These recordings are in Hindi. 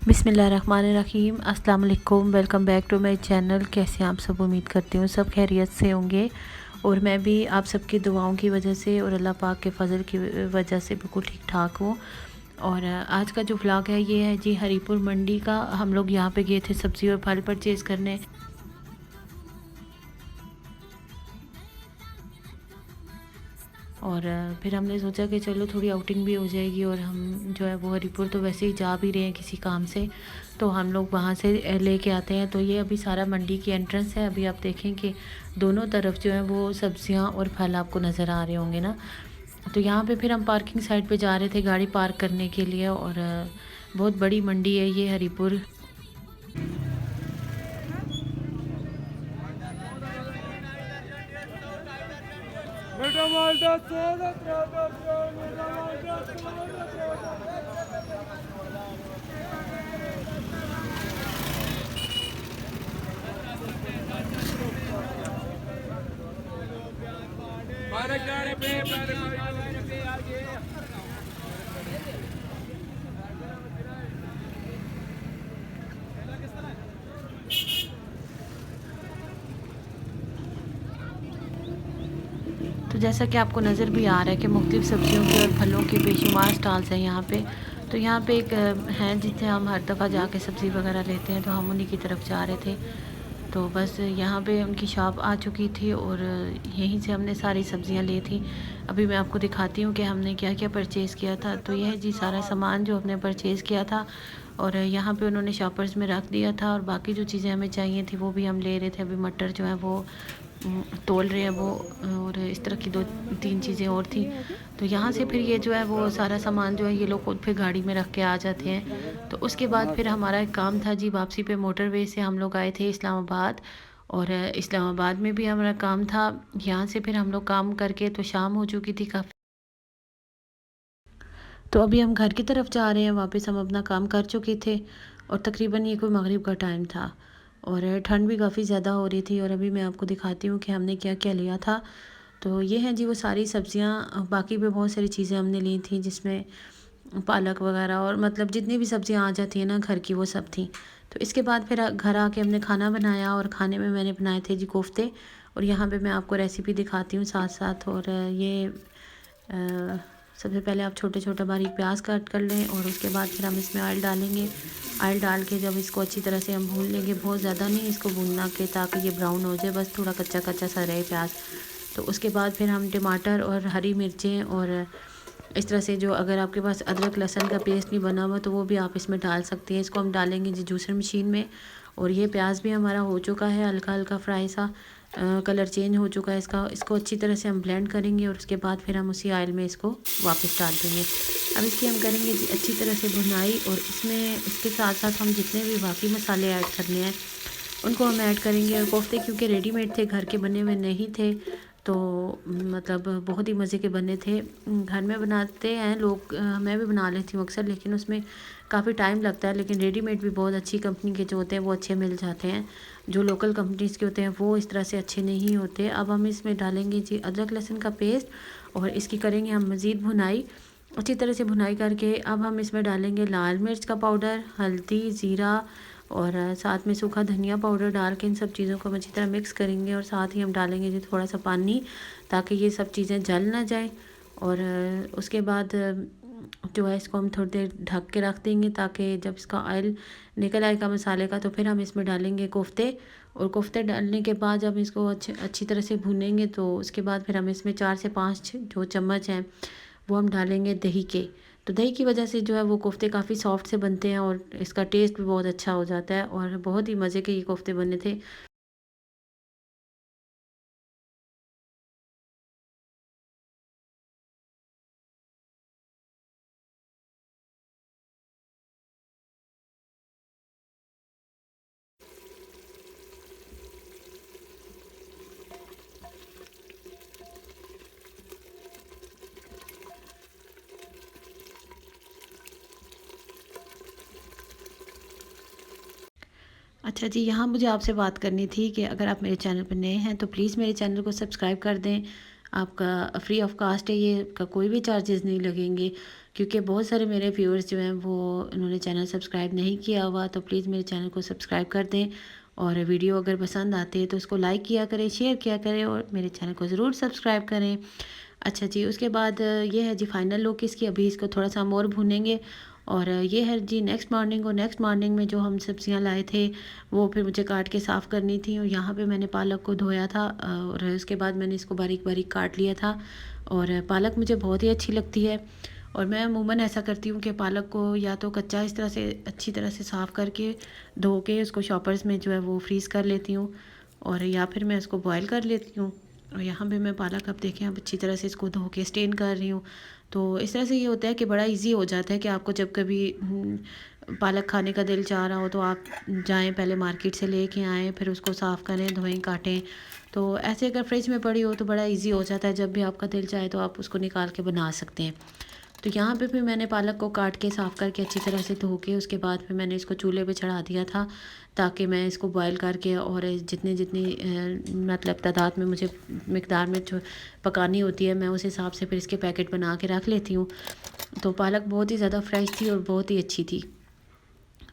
बिस्मिल्लाहिर्रहमानिर्रहीम अस्सलाम वालेकुम। Welcome back to my channel. कैसे आप सब? उम्मीद करती हूँ सब खैरियत से होंगे और मैं भी आप सबकी दुआओं की वजह से और अल्लाह पाक के फ़ज़ल की वजह से बिल्कुल ठीक ठाक हूँ। और आज का जो व्लॉग है ये है जी हरीपुर मंडी का। हम लोग यहाँ पे गए थे सब्ज़ी और फल परचेज़ करने। और फिर हमने सोचा कि चलो थोड़ी आउटिंग भी हो जाएगी और हम जो है वो हरीपुर तो वैसे ही जा भी रहे हैं किसी काम से, तो हम लोग वहाँ से लेके आते हैं। तो ये अभी सारा मंडी की एंट्रेंस है। अभी आप देखें कि दोनों तरफ जो है वो सब्जियां और फल आपको नज़र आ रहे होंगे ना। तो यहाँ पे फिर हम पार्किंग साइड पे जा रहे थे गाड़ी पार्क करने के लिए। और बहुत बड़ी मंडी है ये हरीपुर। तो जैसा कि आपको नज़र भी आ रहा है कि मुख्तलिफ़ सब्ज़ियों के और फलों के बेशुमार स्टॉल्स हैं यहाँ पे। तो यहाँ पे एक हैं जिससे हम हर दफ़ा जाके सब्ज़ी वगैरह लेते हैं, तो हम उन्हीं की तरफ जा रहे थे। तो बस यहाँ पे उनकी शॉप आ चुकी थी और यहीं से हमने सारी सब्ज़ियाँ ली थी। अभी मैं आपको दिखाती हूँ कि हमने क्या क्या परचेज़ किया था। तो यह है जी सारा सामान जो हमने परचेज़ किया था और यहाँ पे उन्होंने शॉपर्स में रख दिया था। और बाकी जो चीज़ें हमें चाहिए थी वो भी हम ले रहे थे। अभी मटर जो है वो तोल रहे हैं वो, और इस तरह की दो तीन चीज़ें और थी। तो यहाँ से फिर ये जो है वो सारा सामान जो है ये लोग खुद फिर गाड़ी में रख के आ जाते हैं। तो उसके बाद फिर हमारा एक काम था जी वापसी पे मोटरवे से हम लोग आए थे इस्लामाबाद। और इस्लामाबाद में भी हमारा काम था। यहाँ से फिर हम लोग काम करके तो शाम हो चुकी थी काफ़ी। तो अभी हम घर की तरफ जा रहे हैं। वापस हम अपना काम कर चुके थे और तकरीबन ये कोई मगरिब का टाइम था और ठंड भी काफ़ी ज़्यादा हो रही थी। और अभी मैं आपको दिखाती हूँ कि हमने क्या क्या लिया था। तो ये हैं जी वो सारी सब्ज़ियाँ। बाकी भी बहुत सारी चीज़ें हमने ली थी जिसमें पालक वगैरह और मतलब जितनी भी सब्ज़ियाँ आ जाती हैं ना घर की वो सब थी। तो इसके बाद फिर घर आके हमने खाना बनाया और खाने में मैंने बनाए थे जी कोफ्ते। और यहाँ पे मैं आपको रेसिपी दिखाती हूँ साथ साथ। और ये सबसे पहले आप छोटे छोटे बारीक प्याज काट कर लें और उसके बाद फिर हम इसमें ऑयल डालेंगे। ऑयल डाल के जब इसको अच्छी तरह से हम भून लेंगे, बहुत ज़्यादा नहीं इसको भूनना के ताकि ये ब्राउन हो जाए, बस थोड़ा कच्चा कच्चा सा रहे प्याज। तो उसके बाद फिर हम टमाटर और हरी मिर्चें और इस तरह से जो अगर आपके पास अदरक लहसुन का पेस्ट नहीं बना हुआ तो वो भी आप इसमें डाल सकते हैं। इसको हम डालेंगे जी जूसर मशीन में। और ये प्याज भी हमारा हो चुका है हल्का हल्का फ्राई सा, कलर चेंज हो चुका है इसका। इसको अच्छी तरह से हम ब्लेंड करेंगे और उसके बाद फिर हम उसी ऑयल में इसको वापस डाल देंगे। अब इसकी हम करेंगे जी अच्छी तरह से भुनाई। और इसमें इसके साथ साथ हम जितने भी बाकी मसाले ऐड करने हैं उनको हम ऐड करेंगे। और कोफ्ते क्योंकि रेडीमेड थे, घर के बने हुए नहीं थे, तो मतलब बहुत ही मज़े के बने थे। घर में बनाते हैं लोग, मैं भी बना लेती हूँ अक्सर, लेकिन उसमें काफ़ी टाइम लगता है। लेकिन रेडीमेड भी बहुत अच्छी कंपनी के जो होते हैं वो अच्छे मिल जाते हैं। जो लोकल कंपनीज़ के होते हैं वो इस तरह से अच्छे नहीं होते। अब हम इसमें डालेंगे जी अदरक लहसुन का पेस्ट और इसकी करेंगे हम मज़ीद भुनाई। अच्छी तरह से भुनाई करके अब हम इसमें डालेंगे लाल मिर्च का पाउडर, हल्दी, ज़ीरा और साथ में सूखा धनिया पाउडर डाल के इन सब चीज़ों को हम अच्छी तरह मिक्स करेंगे। और साथ ही हम डालेंगे जी थोड़ा सा पानी ताकि ये सब चीज़ें जल ना जाए। और उसके बाद जो है इसको हम थोड़ी देर ढक के रख देंगे ताकि जब इसका ऑयल निकल आएगा मसाले का तो फिर हम इसमें डालेंगे कोफ्ते। और कोफ्ते डालने के बाद जब इसको अच्छी तरह से भूनेंगे तो उसके बाद फिर हम इसमें 4 से 5 जो चम्मच हैं वो हम डालेंगे दही के। तो दही की वजह से जो है वो कोफ्ते काफ़ी सॉफ्ट से बनते हैं और इसका टेस्ट भी बहुत अच्छा हो जाता है। और बहुत ही मज़े के ये कोफ्ते बने थे। अच्छा जी, यहाँ मुझे आपसे बात करनी थी कि अगर आप मेरे चैनल पर नए हैं तो प्लीज़ मेरे चैनल को सब्सक्राइब कर दें। आपका फ्री ऑफ कास्ट है ये, का कोई भी चार्जेस नहीं लगेंगे क्योंकि बहुत सारे मेरे व्यूअर्स जो हैं वो उन्होंने चैनल सब्सक्राइब नहीं किया हुआ, तो प्लीज़ मेरे चैनल को सब्सक्राइब कर दें। और वीडियो अगर पसंद आती है तो उसको लाइक किया करें, शेयर किया करें और मेरे चैनल को ज़रूर सब्सक्राइब करें। अच्छा जी, उसके बाद ये है जी फाइनल लुक इसकी। अभी इसको थोड़ा सा हम और भूनेंगे। और ये है जी नेक्स्ट मॉर्निंग। और नेक्स्ट मॉर्निंग में जो हम सब्जियां लाए थे वो फिर मुझे काट के साफ़ करनी थी। और यहाँ पे मैंने पालक को धोया था और उसके बाद मैंने इसको बारीक बारीक काट लिया था। और पालक मुझे बहुत ही अच्छी लगती है। और मैं अमूमन ऐसा करती हूँ कि पालक को या तो कच्चा इस तरह से अच्छी तरह से साफ़ करके धो के उसको शॉपर्स में जो है वो फ्रीज़ कर लेती हूँ, और या फिर मैं इसको बॉयल कर लेती हूँ। और यहाँ पे मैं पालक, अब देखें, अब अच्छी तरह से इसको धो के स्टेन कर रही हूँ। तो इस तरह से ये होता है कि बड़ा इजी हो जाता है कि आपको जब कभी पालक खाने का दिल चाह रहा हो तो आप जाएं, पहले मार्केट से लेके आएँ, फिर उसको साफ़ करें, धोएं, काटें। तो ऐसे अगर फ्रिज में पड़ी हो तो बड़ा इजी हो जाता है, जब भी आपका दिल चाहे तो आप उसको निकाल के बना सकते हैं। तो यहाँ पे फिर मैंने पालक को काट के साफ़ करके अच्छी तरह से धो के उसके बाद फिर मैंने इसको चूल्हे पे चढ़ा दिया था, ताकि मैं इसको बॉयल करके और जितनी जितनी मतलब तादाद में मुझे मिकदार में जो पकानी होती है मैं उस हिसाब से फिर इसके पैकेट बना के रख लेती हूँ। तो पालक बहुत ही ज़्यादा फ्रेश थी और बहुत ही अच्छी थी।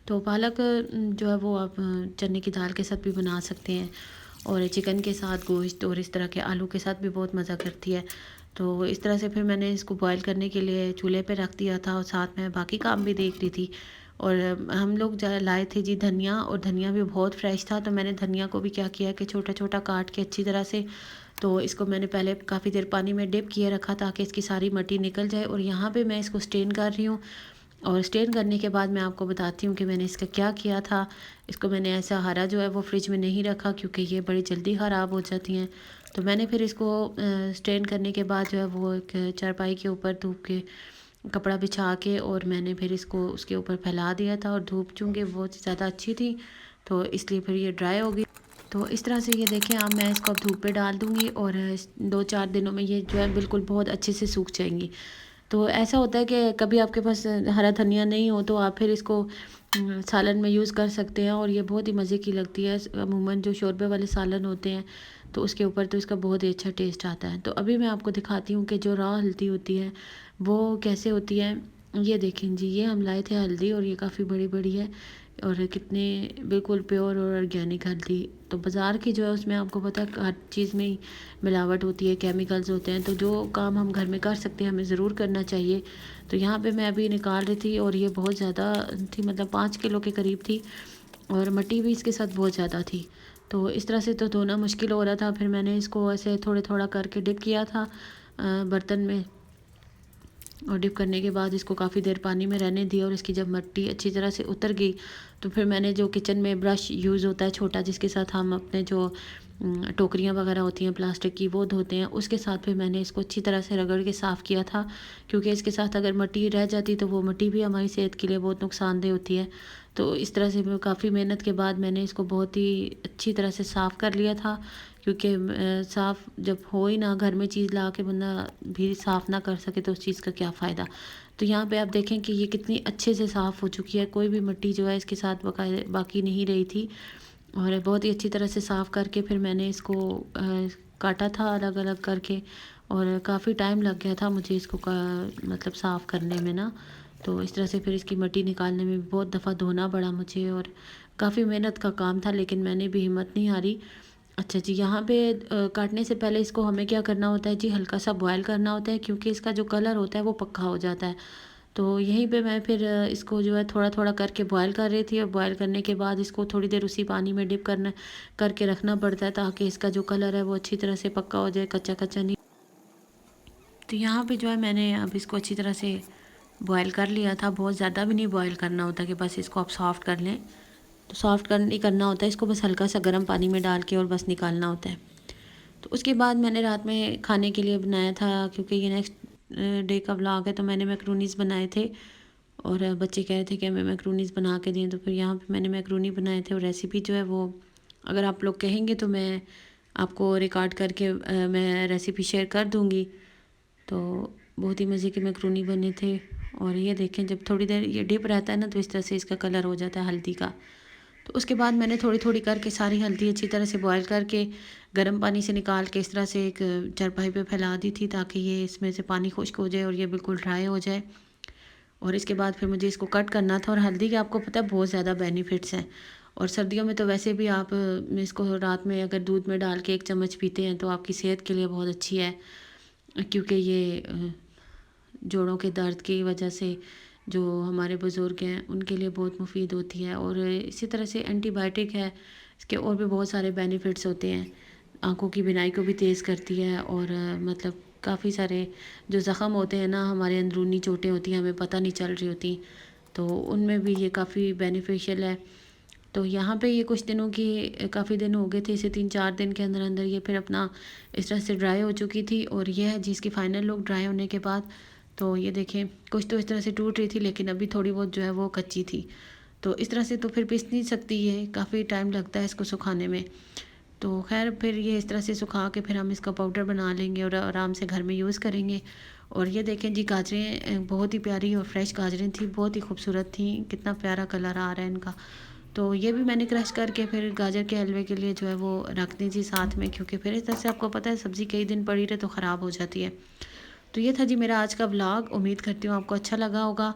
तो पालक जो है वो आप चने की दाल के साथ भी बना सकते हैं, और चिकन के साथ, गोश्त और इस तरह के आलू के साथ भी बहुत मज़ा करती है। तो इस तरह से फिर मैंने इसको बॉयल करने के लिए चूल्हे पे रख दिया था और साथ में बाकी काम भी देख रही थी। और हम लोग लाए थे जी धनिया, और धनिया भी बहुत फ्रेश था। तो मैंने धनिया को भी क्या किया कि छोटा छोटा काट के अच्छी तरह से, तो इसको मैंने पहले काफ़ी देर पानी में डिप किए रखा ताकि इसकी सारी मिट्टी निकल जाए। और यहाँ पे मैं इसको स्टेन कर रही हूँ। और स्टेन करने के बाद मैं आपको बताती हूँ कि मैंने इसका क्या किया था। इसको मैंने ऐसा हरा जो है वो फ्रिज में नहीं रखा, क्योंकि ये बड़ी जल्दी ख़राब हो जाती हैं। तो मैंने फिर इसको स्टेन करने के बाद जो है वो एक चारपाई के ऊपर धूप के कपड़ा बिछा के, और मैंने फिर इसको उसके ऊपर फैला दिया था। और धूप चूँकि बहुत ज़्यादा अच्छी थी तो इसलिए फिर ये ड्राई हो गई। तो इस तरह से ये देखें, अब मैं इसको अब धूप पे डाल दूँगी और 2-4 दिनों में ये जो है बिल्कुल बहुत अच्छे से सूख जाएंगी। तो ऐसा होता है कि कभी आपके पास हरा धनिया नहीं हो तो आप फिर इसको सालन में यूज़ कर सकते हैं, और ये बहुत ही मज़े की लगती है। अमूमन जो शोरबे वाले सालन होते हैं तो उसके ऊपर तो इसका बहुत ही अच्छा टेस्ट आता है। तो अभी मैं आपको दिखाती हूँ कि जो रॉ हल्दी होती है वो कैसे होती है। ये देखें जी, ये हम लाए थे हल्दी, और ये काफ़ी बड़ी बड़ी है, और कितने बिल्कुल प्योर और ऑर्गेनिक हल्दी। तो बाज़ार की जो है उसमें आपको पता है हर चीज़ में ही मिलावट होती है, केमिकल्स होते हैं। तो जो काम हम घर में कर सकते हैं हमें ज़रूर करना चाहिए। तो यहाँ पे मैं अभी निकाल रही थी और ये बहुत ज़्यादा थी, मतलब 5 किलो के करीब थी, और मिट्टी भी इसके साथ बहुत ज़्यादा थी। तो इस तरह से तो धोना मुश्किल हो रहा था। फिर मैंने इसको ऐसे थोड़े थोड़ा करके डिप किया था बर्तन में, और डिप करने के बाद इसको काफ़ी देर पानी में रहने दिया। और इसकी जब मिट्टी अच्छी तरह से उतर गई तो फिर मैंने जो किचन में ब्रश यूज़ होता है छोटा, जिसके साथ हम अपने जो टोकरियाँ वगैरह होती हैं प्लास्टिक की वो धोते हैं, उसके साथ फिर मैंने इसको अच्छी तरह से रगड़ के साफ़ किया था। क्योंकि इसके साथ अगर मिट्टी रह जाती तो वो मिट्टी भी हमारी सेहत के लिए बहुत नुकसानदेह होती है। तो इस तरह से मैं काफ़ी मेहनत के बाद मैंने इसको बहुत ही अच्छी तरह से साफ़ कर लिया था। क्योंकि साफ़ जब हो ही ना, घर में चीज़ ला के बंदा भी साफ़ ना कर सके तो उस चीज़ का क्या फ़ायदा। तो यहाँ पे आप देखें कि ये कितनी अच्छे से साफ़ हो चुकी है, कोई भी मिट्टी जो है इसके साथ बाकी नहीं रही थी। और बहुत ही अच्छी तरह से साफ़ करके फिर मैंने इसको काटा था अलग अलग करके, और काफ़ी टाइम लग गया था मुझे इसको मतलब साफ़ करने में ना। तो इस तरह से फिर इसकी मिट्टी निकालने में भी बहुत दफ़ा धोना पड़ा मुझे, और काफ़ी मेहनत का काम था, लेकिन मैंने भी हिम्मत नहीं हारी। अच्छा जी, यहाँ पे काटने से पहले इसको हमें क्या करना होता है जी, हल्का सा बॉयल करना होता है, क्योंकि इसका जो कलर होता है वो पक्का हो जाता है। तो यहीं पे मैं फिर इसको जो है थोड़ा थोड़ा करके बॉयल कर रही थी, और बॉयल करने के बाद इसको थोड़ी देर उसी पानी में डिप करना करके रखना पड़ता है, ताकि इसका जो कलर है वो अच्छी तरह से पक्का हो जाए, कच्चा कच्चा नहीं। तो यहाँ पे जो है मैंने अब इसको अच्छी तरह से बॉयल कर लिया था। बहुत ज़्यादा भी नहीं बॉयल करना होता कि बस इसको आप सॉफ्ट कर लें। तो सॉफ्ट कर नहीं करना होता है इसको, बस हल्का सा गर्म पानी में डाल के और बस निकालना होता है। तो उसके बाद मैंने रात में खाने के लिए बनाया था, क्योंकि ये नेक्स्ट डे का व्लॉग है, तो मैंने मैक्रोनीस बनाए थे। और बच्चे कह रहे थे कि हमें मैक्रोनीस बना के दें, तो फिर यहाँ पे मैंने मैक्रोनी बनाए थे। और रेसिपी जो है वो अगर आप लोग कहेंगे तो मैं आपको रिकॉर्ड करके मैं रेसिपी शेयर कर दूँगी। तो बहुत ही मज़े के मैक्रोनी बने थे। और ये देखें, जब थोड़ी देर ये डिप रहता है ना तो इस तरह से इसका कलर हो जाता है हल्दी का। तो उसके बाद मैंने थोड़ी थोड़ी करके सारी हल्दी अच्छी तरह से बॉयल करके गर्म पानी से निकाल के इस तरह से एक चारपाई पे फैला दी थी, ताकि ये इसमें से पानी खुश्क हो जाए और ये बिल्कुल ड्राई हो जाए। और इसके बाद फिर मुझे इसको कट करना था। और हल्दी के आपको पता है बहुत ज़्यादा बेनिफिट्स हैं, और सर्दियों में तो वैसे भी आप इसको रात में अगर दूध में डाल के 1 चम्मच पीते हैं तो आपकी सेहत के लिए बहुत अच्छी है, क्योंकि ये जोड़ों के दर्द की वजह से जो हमारे बुज़ुर्ग हैं उनके लिए बहुत मुफीद होती है। और इसी तरह से एंटीबायोटिक है, इसके और भी बहुत सारे बेनिफिट्स होते हैं। आँखों की बीनाई को भी तेज़ करती है, और मतलब काफ़ी सारे जो ज़ख़म होते हैं ना, हमारे अंदरूनी चोटें होती हैं, हमें पता नहीं चल रही होती, तो उनमें भी ये काफ़ी बेनिफिशियल है। तो यहाँ पे ये कुछ दिनों की काफ़ी दिन हो गए थे, इसे 3-4 दिन के अंदर अंदर ये फिर अपना इस तरह से ड्राई हो चुकी थी। और ये है जी इसकी फ़ाइनल लुक ड्राई होने के बाद। तो ये देखें कुछ तो इस तरह से टूट रही थी, लेकिन अभी थोड़ी बहुत जो है वो कच्ची थी। तो इस तरह से तो फिर पिस नहीं सकती, ये काफ़ी टाइम लगता है इसको सुखाने में। तो खैर फिर ये इस तरह से सुखा के फिर हम इसका पाउडर बना लेंगे और आराम से घर में यूज़ करेंगे। और ये देखें जी गाजरें बहुत ही प्यारी और फ्रेश गाजरें थी, बहुत ही खूबसूरत थी, कितना प्यारा कलर आ रहा है इनका। तो ये भी मैंने क्रश करके फिर गाजर के हलवे के लिए जो है वो रख दी थी साथ में, क्योंकि फिर इस तरह से आपको पता है सब्ज़ी कई दिन पड़ी रहे तो ख़राब हो जाती है। तो ये था जी मेरा आज का व्लॉग, उम्मीद करती हूँ आपको अच्छा लगा होगा।